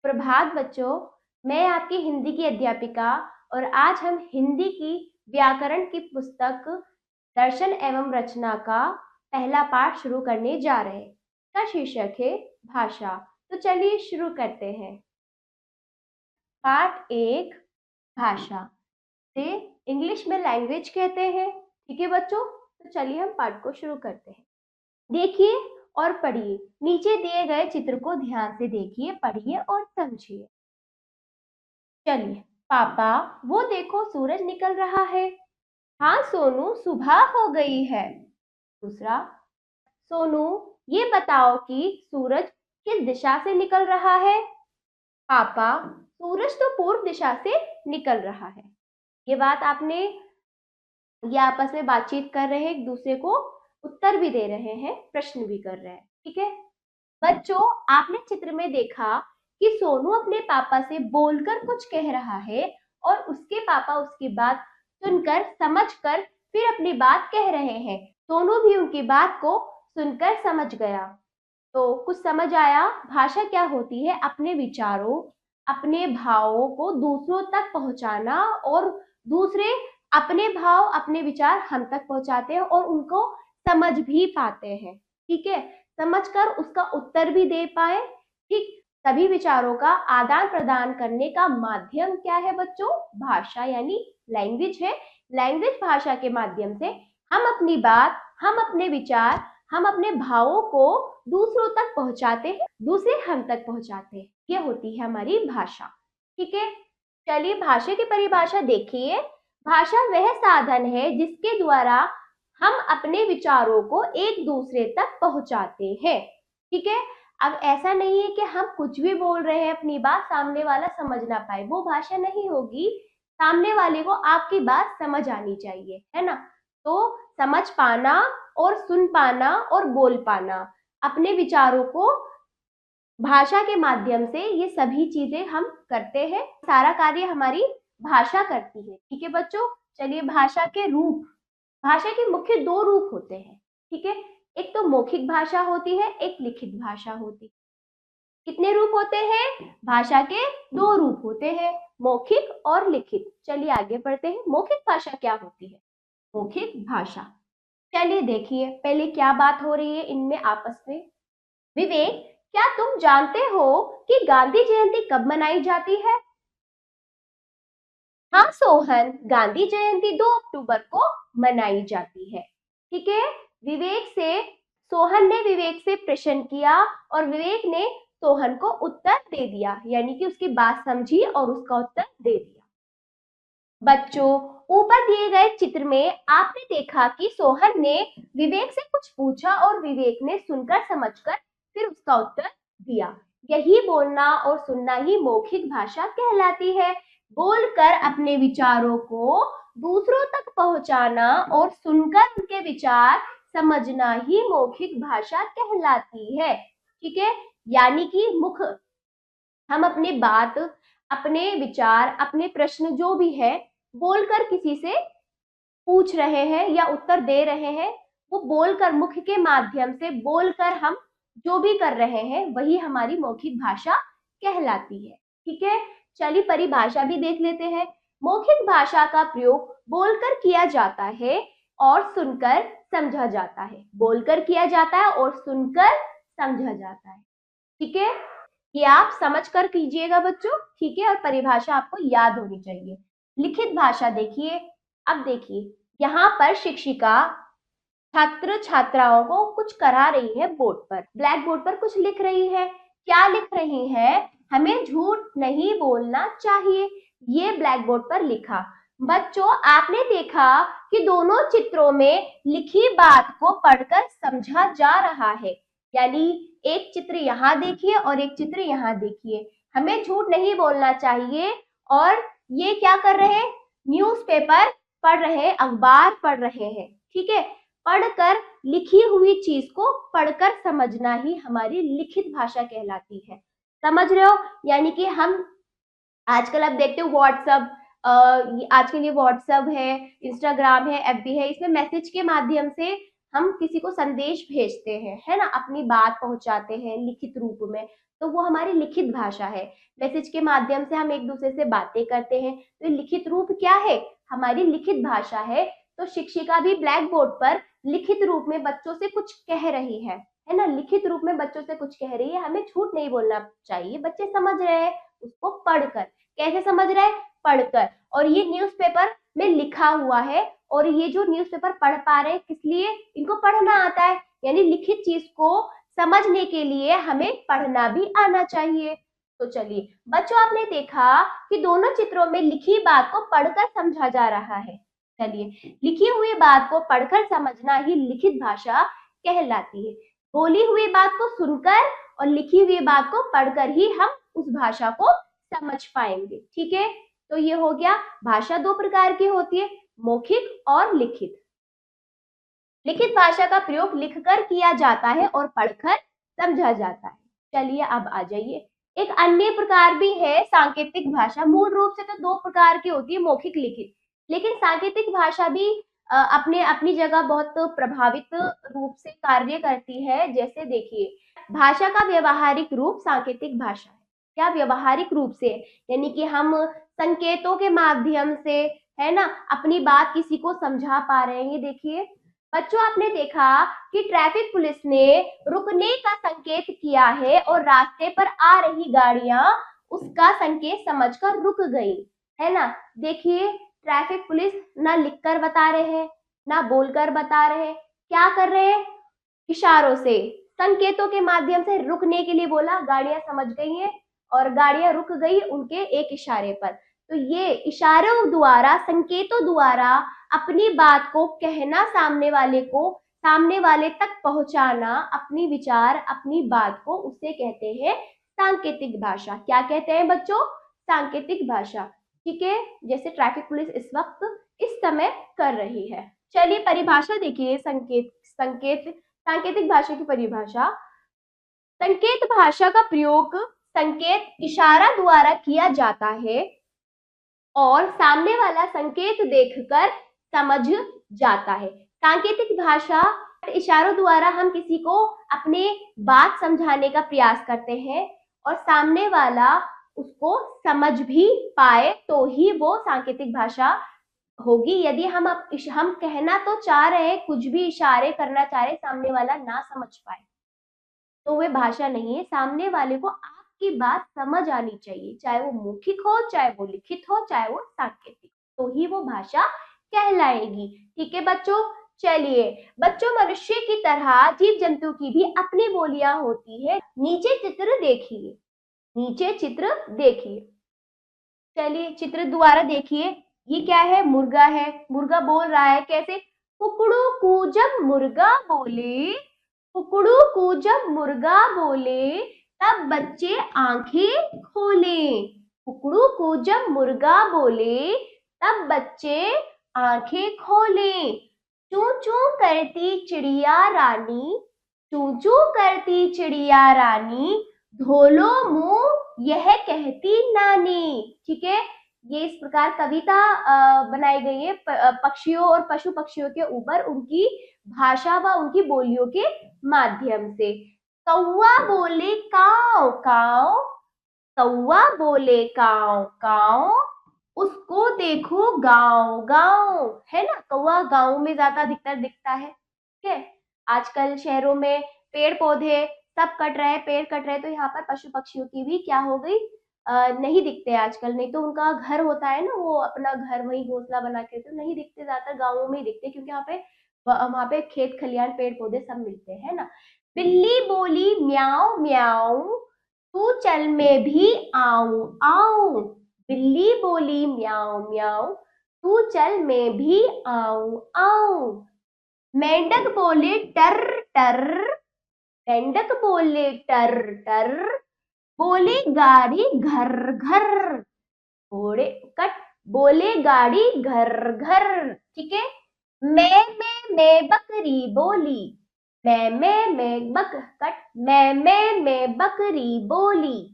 प्रभात बच्चों, मैं आपकी हिंदी की अध्यापिका और आज हम हिंदी की व्याकरण की पुस्तक दर्शन एवं रचना का पहला पाठ शुरू करने जा रहे हैं। इसका शीर्षक है भाषा। तो चलिए शुरू करते हैं। पाठ 1 भाषा से इंग्लिश में लैंग्वेज कहते हैं। ठीक है बच्चों, तो चलिए हम पाठ को शुरू करते हैं। देखिए और पढ़िए। नीचे दिए गए चित्र को ध्यान से देखिए, पढ़िए और समझिए। चलिए, पापा वो देखो सूरज निकल रहा है। हाँ सोनू, सुबह हो गई है। दूसरा, सोनू ये बताओ कि सूरज किस दिशा से निकल रहा है। पापा, सूरज तो पूर्व दिशा से निकल रहा है। ये आपस में बातचीत कर रहे हैं, एक दूसरे को उत्तर भी दे रहे हैं, प्रश्न भी कर रहे हैं। ठीक है बच्चों, आपने चित्र में देखा कि सोनू अपने पापा से बोलकर कुछ कह रहा है और उसके पापा उसकी बात सुनकर समझकर फिर अपनी बात कह रहे हैं। सोनू भी उनकी बात को सुनकर समझ गया। तो कुछ समझ आया। भाषा क्या होती है? अपने विचारों, अपने भावों को दूसरों तक पहुंचाना, और दूसरे अपने भाव, अपने विचार हम तक पहुंचाते हैं और उनको समझ भी पाते हैं। ठीक है, समझकर उसका उत्तर भी दे पाए। ठीक, सभी विचारों का आदान प्रदान करने का माध्यम क्या है बच्चों? भाषा यानी लैंग्वेज है। लैंग्वेज भाषा के माध्यम से हम अपनी बात, हम अपने विचार, हम अपने भावों को दूसरों तक पहुंचाते हैं, दूसरे हम तक पहुंचाते हैं। ये होती है हमारी भाषा। ठीक है, चलिए भाषा की परिभाषा देखिए। भाषा वह साधन है जिसके द्वारा हम अपने विचारों को एक दूसरे तक पहुंचाते हैं। ठीक है, अब ऐसा नहीं है कि हम कुछ भी बोल रहे हैं, अपनी बात सामने वाला समझ ना पाए, वो भाषा नहीं होगी। सामने वाले को आपकी बात समझ आनी चाहिए, है ना। तो समझ पाना और सुन पाना और बोल पाना, अपने विचारों को भाषा के माध्यम से, ये सभी चीजें हम करते हैं। सारा कार्य हमारी भाषा करती है। ठीक है बच्चों, चलिए भाषा के रूप। भाषा के मुख्य 2 रूप होते हैं। ठीक है, एक तो मौखिक भाषा होती है, एक लिखित भाषा होती है। कितने रूप होते हैं? भाषा के 2 रूप होते हैं, मौखिक और लिखित। चलिए आगे बढ़ते हैं। मौखिक भाषा क्या होती है? मौखिक भाषा, चलिए देखिए पहले क्या बात हो रही है इनमें आपस में। विवेक, क्या तुम जानते हो कि गांधी जयंती कब मनाई जाती है? हाँ सोहन, गांधी जयंती 2 अक्टूबर को मनाई जाती है। ठीक है, सोहन ने विवेक से प्रश्न किया और विवेक ने सोहन को उत्तर दे दिया, यानी कि उसकी बात समझी और उसका उत्तर दे दिया। बच्चों, ऊपर दिए गए चित्र में आपने देखा कि सोहन ने विवेक से कुछ पूछा और विवेक ने सुनकर समझकर फिर उसका उत्तर दिया। यही बोलना और सुनना ही मौखिक भाषा कहलाती है। बोलकर अपने विचारों को दूसरों तक पहुंचाना और सुनकर उनके विचार समझना ही मौखिक भाषा कहलाती है। ठीक है, यानी कि हम अपनी बात, अपने विचार, अपने प्रश्न जो भी है बोलकर किसी से पूछ रहे हैं या उत्तर दे रहे हैं, वो बोलकर, मुख के माध्यम से बोलकर हम जो भी कर रहे हैं वही हमारी मौखिक भाषा कहलाती है। ठीक है, चलिए परिभाषा भी देख लेते हैं। मौखिक भाषा का प्रयोग बोलकर किया जाता है और सुनकर समझा जाता है। बोलकर किया जाता है और सुनकर समझा जाता है। ठीक है, ये आप समझ कर कीजिएगा बच्चों। ठीक है, और परिभाषा आपको याद होनी चाहिए। लिखित भाषा देखिए। अब देखिए, यहाँ पर शिक्षिका छात्र छात्राओं को कुछ करा रही है, बोर्ड पर, ब्लैक बोर्ड पर कुछ लिख रही है। क्या लिख रही है? हमें झूठ नहीं बोलना चाहिए, ये ब्लैक बोर्ड पर लिखा। बच्चों, आपने देखा कि दोनों चित्रों में लिखी बात को पढ़कर समझा जा रहा है। यानी एक चित्र यहाँ देखिए और एक चित्र यहाँ देखिए। हमें झूठ नहीं बोलना चाहिए, और ये क्या कर रहे हैं? न्यूज़पेपर पढ़ रहे हैं, अखबार पढ़ रहे हैं। ठीक है, पढ़कर, लिखी हुई चीज को पढ़कर समझना ही हमारी लिखित भाषा कहलाती है। समझ रहे हो? यानी कि हम आजकल आप देखते हो व्हाट्सएप, आजकल ये व्हाट्सएप है, इंस्टाग्राम है, एफबी है, इसमें मैसेज के माध्यम से हम किसी को संदेश भेजते हैं, है ना, अपनी बात पहुंचाते हैं लिखित रूप में, तो वो हमारी लिखित भाषा है। मैसेज के माध्यम से हम एक दूसरे से बातें करते हैं, तो लिखित रूप क्या है, हमारी लिखित भाषा है। तो शिक्षिका भी ब्लैक बोर्ड पर लिखित रूप में बच्चों से कुछ कह रही है ना, लिखित रूप में बच्चों से कुछ कह रही है। हमें झूठ नहीं बोलना चाहिए, बच्चे समझ रहे हैं उसको पढ़कर। कैसे समझ रहे हैं, पढ़कर। और ये न्यूज़पेपर में लिखा हुआ है, और ये जो न्यूज़पेपर पढ़ पा रहे हैं किस लिए, इनको पढ़ना आता है, यानी लिखित चीज को समझने के लिए हमें पढ़ना भी आना चाहिए। तो चलिए बच्चों, आपने देखा कि दोनों चित्रों में लिखी बात को पढ़कर समझा जा रहा है। चलिए, लिखी हुई बात को पढ़कर समझना ही लिखित भाषा कहलाती है। बोली हुई बात को सुनकर और लिखी हुई बात को पढ़कर ही हम उस भाषा को समझ पाएंगे। ठीक है, तो ये हो गया। भाषा दो प्रकार की होती है, मौखिक और लिखित। लिखित भाषा का प्रयोग लिखकर किया जाता है और पढ़कर समझा जाता है। चलिए अब आ जाइए, एक अन्य प्रकार भी है सांकेतिक भाषा। मूल रूप से तो दो प्रकार की होती है, मौखिक लिखित, लेकिन सांकेतिक भाषा भी अपने अपनी जगह बहुत प्रभावित रूप से कार्य करती है। जैसे देखिए, भाषा का व्यवहारिक रूप सांकेतिक भाषा है। क्या व्यवहारिक रूप से, यानी कि हम संकेतों के माध्यम से, है ना, अपनी बात किसी को समझा पा रहे हैं। ये देखिए बच्चों, आपने देखा कि ट्रैफिक पुलिस ने रुकने का संकेत किया है और रास्ते पर आ रही गाड़ियां उसका संकेत समझकर रुक गई, है ना। देखिए, ट्रैफिक पुलिस ना लिखकर बता रहे हैं ना बोलकर बता रहे हैं, क्या कर रहे हैं, इशारों से, संकेतों के माध्यम से रुकने के लिए बोला, गाड़ियां समझ गई हैं और गाड़ियां रुक गई उनके एक इशारे पर। तो ये इशारों द्वारा, संकेतों द्वारा अपनी बात को कहना, सामने वाले तक पहुंचाना, अपनी विचार, अपनी बात को, उसे कहते हैं सांकेतिक भाषा। क्या कहते हैं बच्चों, सांकेतिक भाषा। ठीक है, जैसे ट्रैफिक पुलिस इस वक्त इस समय कर रही है। चलिए परिभाषा देखिए, सांकेतिक भाषा की परिभाषा। संकेत भाषा का प्रयोग संकेत इशारा द्वारा किया जाता है और सामने वाला संकेत देखकर समझ जाता है। सांकेतिक भाषा इशारों द्वारा हम किसी को अपने बात समझाने का प्रयास करते हैं और सामने वाला उसको समझ भी पाए तो ही वो सांकेतिक भाषा होगी। यदि हम कहना तो चाह रहे हैं, कुछ भी इशारे करना चाह रहे, सामने वाला ना समझ पाए तो वे भाषा नहीं है। सामने वाले को आपकी बात समझ आनी चाहिए, चाहे वो मौखिक हो, चाहे वो लिखित हो, चाहे वो सांकेतिक, तो ही वो भाषा कहलाएगी। ठीक है बच्चों। चलिए बच्चों, मनुष्य की तरह जीव जंतु की भी अपनी बोलियां होती है। नीचे चित्र देखिए, नीचे चित्र देखिए। चलिए चित्र द्वारा देखिए, ये क्या है, मुर्गा है। मुर्गा बोल रहा है कैसे, कुकड़ू कू जब मुर्गा बोले, कुकड़ू कू जब मुर्गा बोले तब बच्चे आंखें खोले। कुकड़ू कू जब मुर्गा बोले तब बच्चे आंखें खोले। चू चू करती चिड़िया रानी, चू चू करती चिड़िया रानी, धोलो मुंह यह कहती नानी। ठीक है, ये इस प्रकार कविता बनाई गई है पक्षियों और पशु पक्षियों के ऊपर, उनकी भाषा व उनकी बोलियों के माध्यम से। कौवा बोले काव काव, कौवा बोले काव काव, उसको देखो गांव गांव, है ना। कौवा गांव में ज्यादा अधिकतर दिखता है। ठीक है, आजकल शहरों में पेड़ पौधे सब कट रहे हैं, पेड़ कट रहे हैं, तो यहाँ पर पशु पक्षियों की भी क्या हो गई, नहीं दिखते आजकल। नहीं तो उनका घर होता है ना, वो अपना घर वही घोंसला बना के, तो नहीं दिखते, ज्यादातर गाँवों में ही दिखते, क्योंकि वहाँ पे खेत खलियान पेड़ पौधे सब मिलते हैं ना। बिल्ली बोली म्याऊ म्याऊ, तू चल मैं भी आऊं आऊं। बिल्ली बोली म्याऊ म्याऊ, तू चल मैं भी आऊं आऊं। मेंढक बोले टर टर, मेंढक बोले टर टर, बोले गाड़ी घर घर, घोड़े कट, बोले गाड़ी घर घर। ठीक है, मैं बकरी बोली, मैं बक कट, मैं बकरी बोली।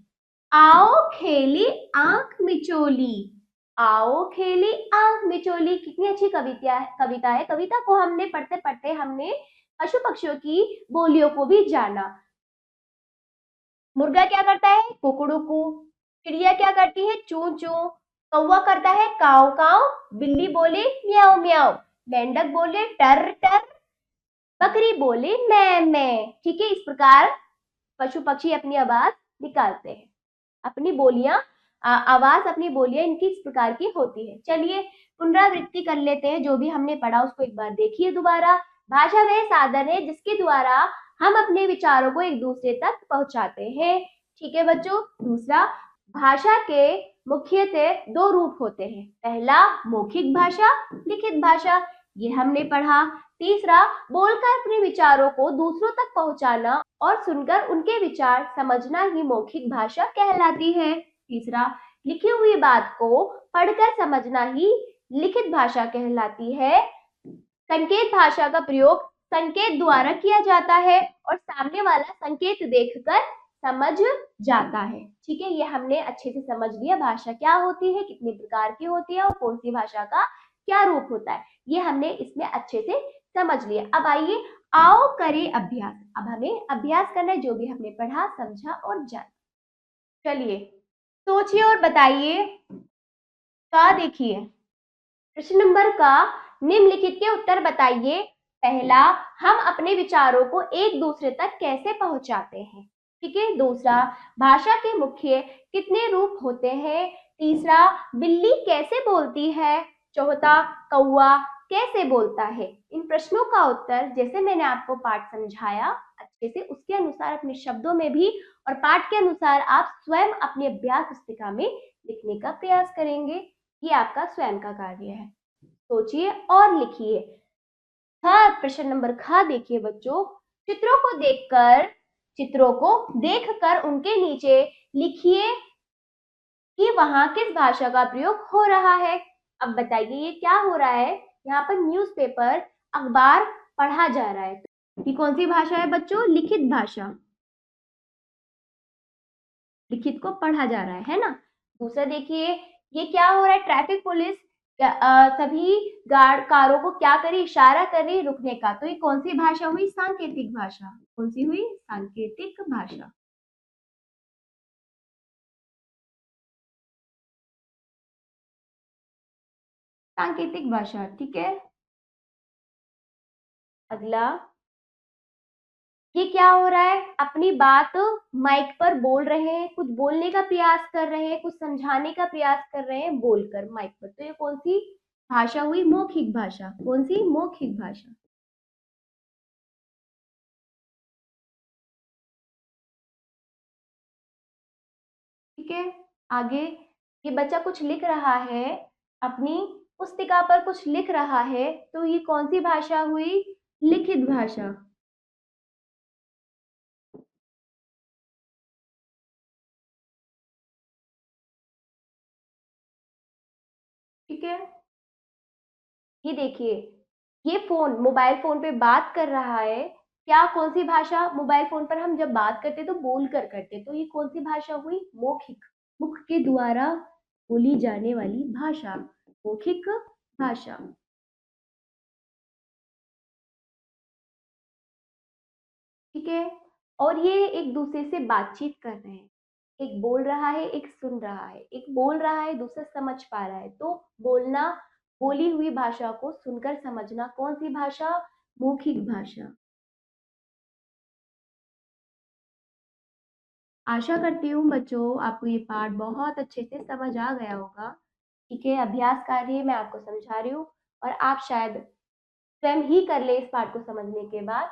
आओ खेली आंख मिचोली, आओ खेली आंख मिचोली। कितनी अच्छी कविता है। कविता को हमने पढ़ते पढ़ते हमने पशु पक्षियों की बोलियों को भी जाना। मुर्गा क्या करता है? कुकड़ुकू। चिड़िया क्या करती है? चू चू। कौवा करता है काव काव। बिल्ली बोले म्याऊ म्याऊ। मेंढक बोले टर टर। बकरी बोले मैं। ठीक है, इस प्रकार पशु पक्षी अपनी आवाज निकालते हैं। अपनी बोलियां आवाज अपनी बोलियां इनकी इस प्रकार की होती है। चलिए पुनरावृत्ति कर लेते हैं, जो भी हमने पढ़ा उसको एक बार देखिए दोबारा। भाषा वह साधन है जिसके द्वारा हम अपने विचारों को एक दूसरे तक पहुंचाते हैं। ठीक है बच्चों। दूसरा, भाषा के मुख्यतः दो रूप होते हैं। पहला मौखिक भाषा, लिखित भाषा, ये हमने पढ़ा। तीसरा, बोलकर अपने विचारों को दूसरों तक पहुंचाना और सुनकर उनके विचार समझना ही मौखिक भाषा कहलाती है। तीसरा, लिखी हुई बात को पढ़कर समझना ही लिखित भाषा कहलाती है। संकेत भाषा का प्रयोग संकेत द्वारा किया जाता है और सामने वाला संकेत देखकर समझ जाता है। ठीक है, ये हमने अच्छे से समझ लिया भाषा क्या होती है, कितने प्रकार की होती है और कौन सी भाषा का क्या रूप होता है, ये हमने इसमें अच्छे से समझ लिया। अब आइए आओ करें अभ्यास। अब हमें अभ्यास करना है जो भी हमने पढ़ा, समझा और जाना। चलिए सोचिए और बताइए। का देखिए प्रश्न नंबर का निम्नलिखित के उत्तर बताइए। पहला, हम अपने विचारों को एक दूसरे तक कैसे पहुंचाते हैं। ठीक है। दूसरा, भाषा के मुख्य कितने रूप होते हैं। तीसरा, बिल्ली कैसे बोलती है। चौथा, कौवा कैसे बोलता है। इन प्रश्नों का उत्तर जैसे मैंने आपको पाठ समझाया अच्छे से उसके अनुसार अपने शब्दों में भी और पाठ के अनुसार आप स्वयं अपनी अभ्यास पुस्तिका में लिखने का प्रयास करेंगे। ये आपका स्वयं का कार्य है। सोचिए और लिखिए। प्रश्न नंबर ख देखिए बच्चों। चित्रों को देखकर उनके नीचे लिखिए कि वहां किस भाषा का प्रयोग हो रहा है। अब बताइए ये क्या हो रहा है। यहाँ पर न्यूज़पेपर अखबार पढ़ा जा रहा है। ये कौन सी भाषा है बच्चों? लिखित भाषा। लिखित को पढ़ा जा रहा है ना। दूसरा देखिए ये क्या हो रहा है। ट्रैफिक पुलिस सभी कारों को क्या करी? इशारा कर रही रुकने का। तो ये कौन सी भाषा हुई? सांकेतिक भाषा। कौन सी हुई? सांकेतिक भाषा। सांकेतिक भाषा। ठीक है। अगला ये क्या हो रहा है? अपनी बात माइक पर बोल रहे हैं, कुछ बोलने का प्रयास कर रहे हैं, कुछ समझाने का प्रयास कर रहे हैं बोलकर माइक पर। तो ये कौन सी भाषा हुई? मौखिक भाषा। कौन सी? मौखिक भाषा। ठीक है। आगे ये बच्चा कुछ लिख रहा है, अपनी पुस्तिका पर कुछ लिख रहा है। तो ये कौन सी भाषा हुई? लिखित भाषा। ठीक है। ये देखिए ये फोन मोबाइल फोन पे बात कर रहा है। क्या कौन सी भाषा? मोबाइल फोन पर हम जब बात करते तो बोल कर करते। तो ये कौन सी भाषा हुई? मौखिक। मुख के द्वारा बोली जाने वाली भाषा, मौखिक भाषा। ठीक है। और ये एक दूसरे से बातचीत कर रहे हैं। एक बोल रहा है, एक सुन रहा है। एक बोल रहा है, दूसरा समझ पा रहा है। तो बोलना, बोली हुई भाषा को सुनकर समझना कौन सी भाषा? मौखिक भाषा। आशा करती हूँ बच्चों आपको ये पाठ बहुत अच्छे से समझ आ गया होगा। ठीक है। अभ्यास कार्य मैं आपको समझा रही हूँ और आप शायद स्वयं ही कर ले इस पाठ को समझने के बाद।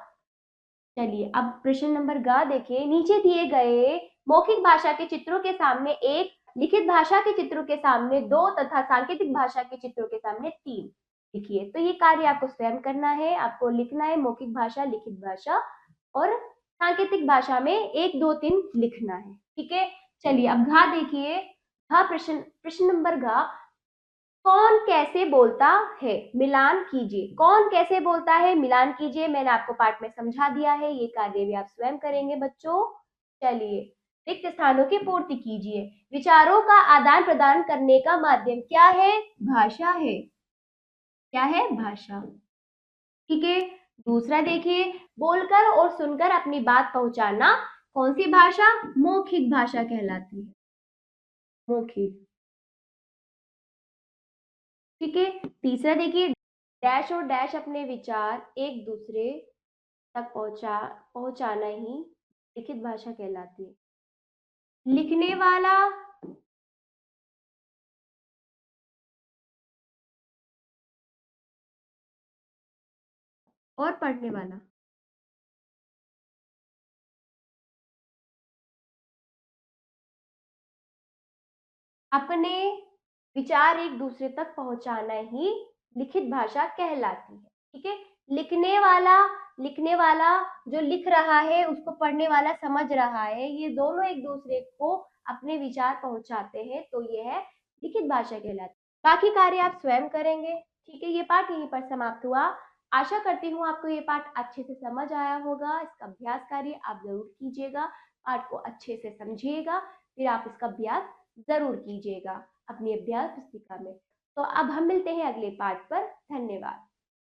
चलिए अब प्रश्न नंबर ग देखिए। नीचे दिए गए मौखिक भाषा के चित्रों के सामने एक, लिखित भाषा के चित्रों के सामने दो तथा सांकेतिक भाषा के चित्रों के सामने तीन लिखिए। तो ये कार्य आपको स्वयं करना है। आपको लिखना है मौखिक भाषा, लिखित भाषा और सांकेतिक भाषा में 1 2 3 लिखना है। ठीक है। चलिए अब घ देखिए। प्रश्न नंबर घ, कौन कैसे बोलता है? मिलान कीजिए। कौन कैसे बोलता है? मिलान कीजिए। मैंने आपको पाठ में समझा दिया है। ये कार्य भी आप स्वयं करेंगे बच्चों। चलिए रिक्त स्थानों की पूर्ति कीजिए। विचारों का आदान प्रदान करने का माध्यम क्या है? भाषा है। क्या है? भाषा। ठीक है। दूसरा देखिए, बोलकर और सुनकर अपनी बात पहुंचाना कौन सी भाषा? मौखिक भाषा कहलाती है, मौखिक। ठीक है। तीसरा देखिए, डैश और डैश अपने विचार एक दूसरे तक पहुंचाना ही लिखित भाषा कहलाती है। लिखने वाला और पढ़ने वाला, अपने विचार एक दूसरे तक पहुंचाना ही लिखित भाषा कहलाती है। ठीक है। लिखने वाला जो लिख रहा है, उसको पढ़ने वाला समझ रहा है, ये दोनों एक दूसरे को अपने विचार पहुंचाते हैं, तो ये है लिखित भाषा कहलाती है। बाकी कार्य आप स्वयं करेंगे। ठीक है। ये पाठ यहीं पर समाप्त हुआ। आशा करती हूँ आपको ये पाठ अच्छे से समझ आया होगा। इसका अभ्यास कार्य आप जरूर कीजिएगा, पाठ को अच्छे से समझिएगा, फिर आप इसका अभ्यास जरूर कीजिएगा अपनी अभ्यास पुस्तिका में। तो अब हम मिलते हैं अगले पाठ पर। धन्यवाद।